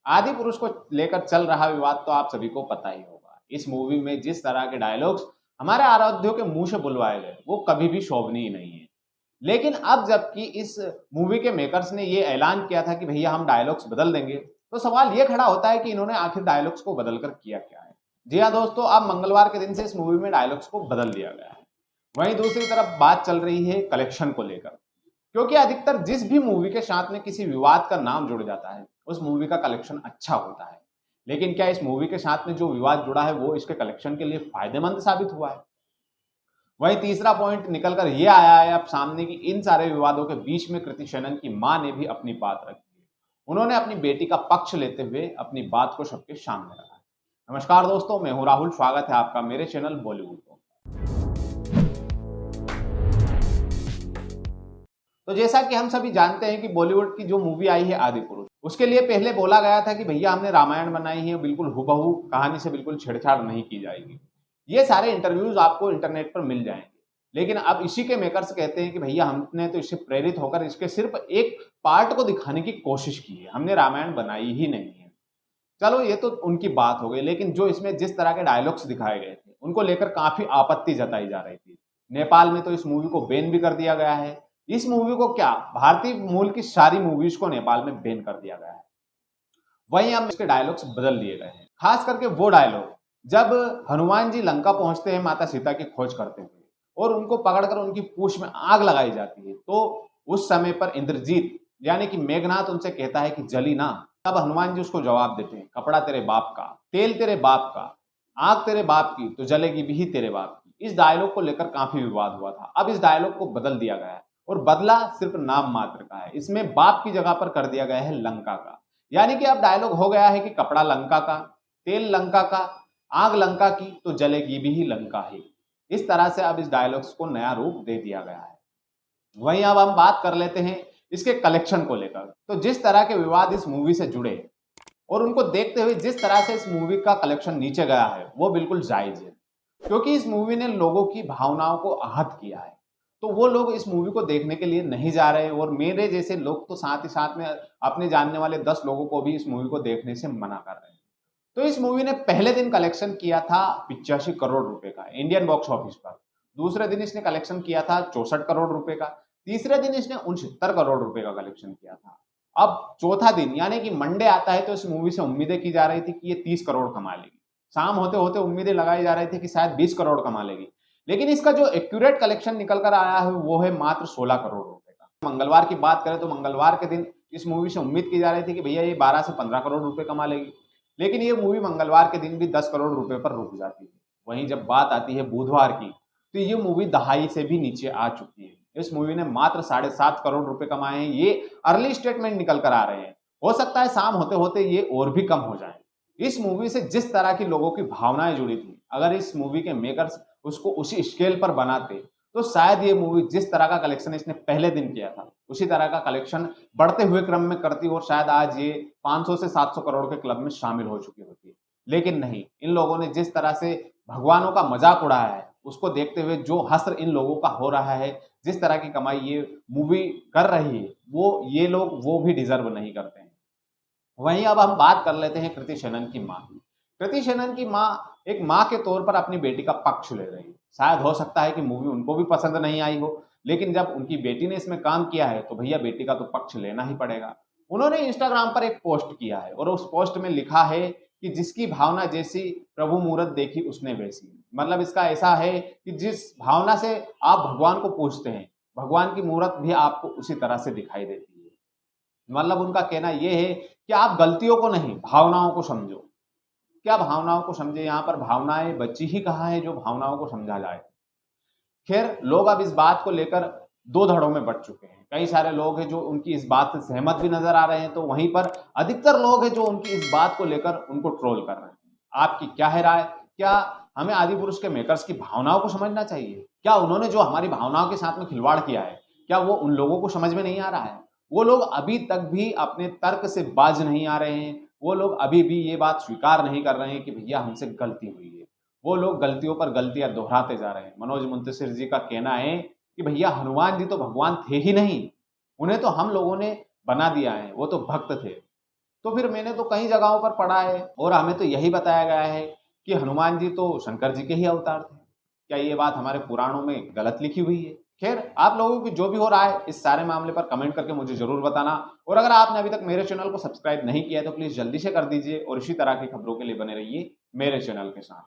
आदि पुरुष को लेकर चल रहा विवाद तो आप सभी को पता ही होगा। इस मूवी में जिस तरह के डायलॉग्स हमारे आराध्यों के मुंह से बुलवाए गए वो कभी भी शोभनीय नहीं है। लेकिन अब जबकि इस मूवी के मेकर्स ने ये ऐलान किया था कि भैया हम डायलॉग्स बदल देंगे, तो सवाल ये खड़ा होता है कि इन्होंने आखिर डायलॉग्स को बदलकर किया क्या है। जी हाँ दोस्तों, अब मंगलवार के दिन से इस मूवी में डायलॉग्स को बदल दिया गया है। वहीं दूसरी तरफ बात चल रही है कलेक्शन को लेकर, क्योंकि अधिकतर जिस भी मूवी के साथ में किसी विवाद का नाम जुड़ जाता है उस मूवी का कलेक्शन अच्छा होता है। लेकिन क्या इस मूवी के साथ में जो विवाद जुड़ा है वो इसके कलेक्शन के लिए फायदेमंद साबित हुआ है? वहीं तीसरा पॉइंट निकल कर ये आया है अब सामने कि इन सारे विवादों के बीच में कृति सेनन की मां ने भी अपनी बात रखी है। उन्होंने अपनी बेटी का पक्ष लेते हुए अपनी बात को सबके सामने रखा है। नमस्कार दोस्तों, मैं हूं राहुल, स्वागत है आपका मेरे चैनल बॉलीवुड को। तो जैसा कि हम सभी जानते हैं कि बॉलीवुड की जो मूवी आई है आदि पुरुष, उसके लिए पहले बोला गया था कि भैया हमने रामायण बनाई है, बिल्कुल हुबहू कहानी से बिल्कुल छेड़छाड़ नहीं की जाएगी। ये सारे इंटरव्यूज आपको इंटरनेट पर मिल जाएंगे। लेकिन अब इसी के मेकर्स कहते हैं कि भैया हमने तो इससे प्रेरित होकर इसके सिर्फ एक पार्ट को दिखाने की कोशिश की है, हमने रामायण बनाई ही नहीं है। चलो ये तो उनकी बात हो गई, लेकिन जो इसमें जिस तरह के डायलॉग्स दिखाए गए थे उनको लेकर काफी आपत्ति जताई जा रही थी। नेपाल में तो इस मूवी को बैन भी कर दिया गया है। इस मूवी को क्या, भारतीय मूल की सारी मूवीज को नेपाल में बैन कर दिया गया है। वहीं अब इसके डायलॉग्स बदल दिए गए हैं, खास करके वो डायलॉग जब हनुमान जी लंका पहुंचते हैं माता सीता की खोज करते हुए और उनको पकड़कर उनकी पूंछ में आग लगाई जाती है, तो उस समय पर इंद्रजीत यानी कि मेघनाथ उनसे कहता है कि जली ना। तब हनुमान जी उसको जवाब देते हैं, कपड़ा तेरे बाप का, तेल तेरे बाप का, आग तेरे बाप की तो जलेगी भी तेरे बाप की। इस डायलॉग को लेकर काफी विवाद हुआ था। अब इस डायलॉग को बदल दिया गया है और बदला सिर्फ नाम मात्र का है। इसमें बाप की जगह पर कर दिया गया है लंका का। यानी कि अब डायलॉग हो गया है कि कपड़ा लंका का, तेल लंका का, आग लंका की तो जलेगी भी लंका ही। इस तरह से अब इस डायलॉग्स को नया रूप दे दिया गया है। वहीं अब हम बात कर लेते हैं इसके कलेक्शन को लेकर। तो जिस तरह के विवाद इस मूवी से जुड़े और उनको देखते हुए जिस तरह से इस मूवी का कलेक्शन नीचे गया है वो बिल्कुल जायज है, क्योंकि इस मूवी ने लोगों की भावनाओं को आहत किया है। तो वो लोग इस मूवी को देखने के लिए नहीं जा रहे और मेरे जैसे लोग तो साथ ही साथ में अपने जानने वाले 10 लोगों को भी इस मूवी को देखने से मना कर रहे हैं। तो इस मूवी ने पहले दिन कलेक्शन किया था 85 करोड़ रुपए का इंडियन बॉक्स ऑफिस पर। दूसरे दिन इसने कलेक्शन किया था 64 करोड़ रुपए का। तीसरे दिन इसने 69 करोड़ रुपए का कलेक्शन किया था। अब चौथा दिन यानी कि मंडे आता है तो इस मूवी से उम्मीदें की जा रही थी कि ये 30 करोड़ कमा लेगी। शाम होते होते उम्मीदें लगाई जा रही थी कि शायद 20 करोड़ कमा लेगी। लेकिन इसका जो एक्यूरेट कलेक्शन निकल कर आया है वो है मात्र 16 करोड़ रुपए का। मंगलवार की बात करें तो मंगलवार के दिन इस मूवी से उम्मीद की जा रही थी कि भैया ये 12 से 15 करोड़ रुपए कमा लेगी। लेकिन ये मूवी मंगलवार के दिन भी 10 करोड़ रुपए पर रुक जाती है। वहीं जब बात आती है बुधवार की, तो ये मूवी दहाई से भी नीचे आ चुकी है। इस मूवी ने मात्र 7.5 करोड़ रुपए कमाए हैं। ये अर्ली स्टेटमेंट निकल कर आ रहे हैं। हो सकता है शाम होते होते ये और भी कम हो जाए। इस मूवी से जिस तरह की लोगों की भावनाएं जुड़ी थी, अगर इस मूवी के मेकर्स उसको उसी स्केल पर बनाते तो शायद ये मूवी जिस तरह का कलेक्शन इसने पहले दिन किया था उसी तरह का कलेक्शन बढ़ते हुए क्रम में करती और शायद आज ये 500 से 700 करोड़ के क्लब में शामिल हो चुकी होती। लेकिन नहीं, इन लोगों ने जिस तरह से भगवानों का मजाक उड़ाया है उसको देखते हुए जो हश्र इन लोगों का हो रहा है, जिस तरह की कमाई ये मूवी कर रही है वो ये लोग वो भी डिजर्व नहीं करते हैं। वहीं अब हम बात कर लेते हैं कृति सेनन की मां की। कृति सेनन की मां एक मां के तौर पर अपनी बेटी का पक्ष ले रही है। शायद हो सकता है कि मूवी उनको भी पसंद नहीं आई हो, लेकिन जब उनकी बेटी ने इसमें काम किया है तो भैया बेटी का तो पक्ष लेना ही पड़ेगा। उन्होंने इंस्टाग्राम पर एक पोस्ट किया है और उस पोस्ट में लिखा है कि जिसकी भावना जैसी प्रभु मूरत देखी उसने वैसी। मतलब इसका ऐसा है कि जिस भावना से आप भगवान को पूजते हैं, भगवान की मूरत भी आपको उसी तरह से दिखाई देती है। मतलब उनका कहना यह है कि आप गलतियों को नहीं भावनाओं को समझो। क्या भावनाओं को समझे, यहाँ पर भावनाएं बच्ची ही कहाँ है जो भावनाओं को समझा जाए। खैर, लोग अब इस बात को लेकर दो धड़ों में बंट चुके हैं। कई सारे लोग हैं जो उनकी इस बात से सहमत भी नजर आ रहे हैं, तो वहीं पर अधिकतर लोग हैं जो उनकी इस बात को लेकर उनको ट्रोल कर रहे हैं। आपकी क्या है राय? क्या हमें आदि पुरुष के मेकर्स की भावनाओं को समझना चाहिए? क्या उन्होंने जो हमारी भावनाओं के साथ में खिलवाड़ किया है क्या वो उन लोगों को समझ में नहीं आ रहा है? वो लोग अभी तक भी अपने तर्क से बाज नहीं आ रहे हैं। वो लोग अभी भी ये बात स्वीकार नहीं कर रहे हैं कि भैया हमसे गलती हुई है। वो लोग गलतियों पर गलतियां दोहराते जा रहे हैं। मनोज मुंतशिर जी का कहना है कि भैया हनुमान जी तो भगवान थे ही नहीं, उन्हें तो हम लोगों ने बना दिया है, वो तो भक्त थे। तो फिर मैंने तो कई जगहों पर पढ़ा है और हमें तो यही बताया गया है कि हनुमान जी तो शंकर जी के ही अवतार थे। क्या ये बात हमारे पुराणों में गलत लिखी हुई है? खैर, आप लोगों की जो भी हो रहा है इस सारे मामले पर कमेंट करके मुझे जरूर बताना, और अगर आपने अभी तक मेरे चैनल को सब्सक्राइब नहीं किया है तो प्लीज जल्दी से कर दीजिए और इसी तरह की खबरों के लिए बने रहिए मेरे चैनल के साथ।